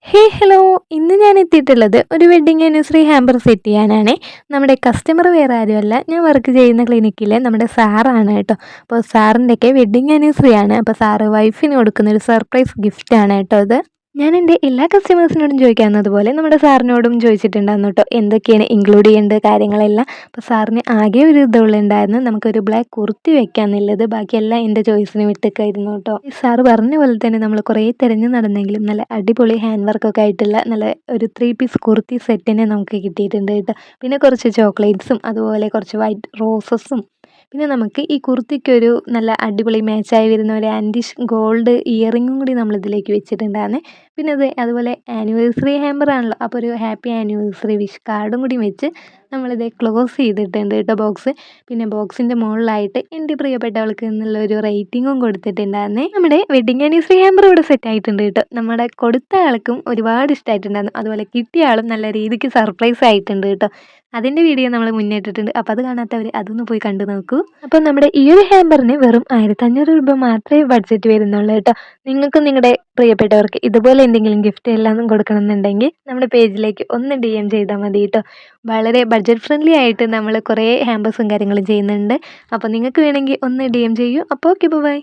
Hello! ഇന്ന് ഞാൻ എത്തിയിട്ടുള്ളത് ഒരു വെഡ്ഡിംഗ് ആനിവേഴ്സറി ഹാമ്പർ സെറ്റ് ചെയ്യാനാണേ. നമ്മുടെ കസ്റ്റമർ വേറെ ആരുമല്ല, ഞാൻ വർക്ക് ചെയ്യുന്ന ക്ലിനിക്കിലെ നമ്മുടെ സാറാണ് കേട്ടോ. അപ്പോൾ സാറിൻ്റെയൊക്കെ വെഡ്ഡിംഗ് ആനിവേഴ്സറി ആണ്. അപ്പോൾ സാറ് വൈഫിന് കൊടുക്കുന്ന ഒരു സർപ്രൈസ് ഗിഫ്റ്റാണ് കേട്ടോ ഇത്. ഞാൻ എൻ്റെ എല്ലാ കസ്റ്റമേഴ്സിനോടും ചോദിക്കാവുന്നതുപോലെ നമ്മുടെ സാറിനോടും ചോദിച്ചിട്ടുണ്ടായിരുന്നു കേട്ടോ, എന്തൊക്കെയാണ് ഇൻക്ലൂഡ് ചെയ്യേണ്ട കാര്യങ്ങളെല്ലാം. അപ്പോൾ സാറിന് ആകെ ഒരു ഇതുള്ളുണ്ടായിരുന്നു, നമുക്കൊരു ബ്ലാക്ക് കുർത്തി വെക്കാന്നുള്ളത്. ബാക്കിയെല്ലാം എൻ്റെ ചോയ്സിന് വിട്ടേക്കായിരുന്നു കേട്ടോ. ഈ സാറ് പറഞ്ഞ പോലെ തന്നെ നമ്മൾ കുറേ തിരഞ്ഞു നടന്നെങ്കിലും നല്ല അടിപൊളി ഹാൻഡ് വർക്കൊക്കെ ആയിട്ടുള്ള നല്ല ഒരു 3 പീസ് കുർത്തി സെറ്റ് തന്നെ നമുക്ക് കിട്ടിയിട്ടുണ്ട് കേട്ടോ. പിന്നെ കുറച്ച് ചോക്ലേറ്റ്സും അതുപോലെ കുറച്ച് വൈറ്റ് റോസസും, പിന്നെ നമുക്ക് ഈ കുർത്തിക്കൊരു നല്ല അടിപൊളി മാച്ചായി വരുന്ന ഒരു ആൻറ്റിഷ് ഗോൾഡ് ഇയറിങ്ങും കൂടി നമ്മളിതിലേക്ക് വെച്ചിട്ടുണ്ടായിരുന്നേ. പിന്നെ അതുപോലെ ആനിവേഴ്സറി ഹാമ്പർ ആണല്ലോ, അപ്പോൾ ഒരു ഹാപ്പി ആനിവേഴ്സറി വിഷ് കാർഡും കൂടി വെച്ച് നമ്മളിത് ക്ലോസ് ചെയ്തിട്ടുണ്ട് കേട്ടോ ബോക്സ്. പിന്നെ ബോക്സിൻ്റെ മുകളിലായിട്ട് എൻ്റെ പ്രിയപ്പെട്ടവൾക്ക് എന്നുള്ള ഒരു റേറ്റിങ്ങും കൊടുത്തിട്ടുണ്ടായിരുന്നേ. നമ്മുടെ വെഡ്ഡിങ് ആനിവേഴ്സറി ഹാമ്പർ ഇവിടെ സെറ്റ് ആയിട്ടുണ്ട് കേട്ടോ. നമ്മുടെ കൊടുത്ത ആൾക്കും ഒരുപാട് ഇഷ്ടമായിട്ടുണ്ടായിരുന്നു, അതുപോലെ കിട്ടിയ ആളും നല്ല രീതിക്ക് സർപ്രൈസ് ആയിട്ടുണ്ട് കേട്ടോ. അതിൻ്റെ വീഡിയോ നമ്മൾ മുന്നേറ്റിട്ടുണ്ട്, അപ്പോൾ അത് കാണാത്തവർ അതൊന്ന് പോയി കണ്ടു നോക്കൂ. അപ്പോൾ നമ്മുടെ ഈ ഒരു ഹാമ്പറിന് വെറും 1500 രൂപ മാത്രമേ ബഡ്ജറ്റ് വരുന്നുള്ളൂ കേട്ടോ. നിങ്ങൾക്കും നിങ്ങളുടെ പ്രിയപ്പെട്ടവർക്ക് ഇതുപോലെ എന്തെങ്കിലും ഗിഫ്റ്റ് എല്ലാം കൊടുക്കണം എന്നുണ്ടെങ്കിൽ നമ്മുടെ പേജിലേക്ക് ഒന്ന് DM ചെയ്താൽ മതി കേട്ടോ. വളരെ ബഡ്ജറ്റ് ഫ്രണ്ട്ലി ആയിട്ട് നമ്മൾ കുറേ ഹാമ്പേഴ്സും കാര്യങ്ങളും ചെയ്യുന്നുണ്ട്. അപ്പോൾ നിങ്ങൾക്ക് വേണമെങ്കിൽ ഒന്ന് DM ചെയ്യൂ. അപ്പോൾ ഓക്കെ, ബൈ.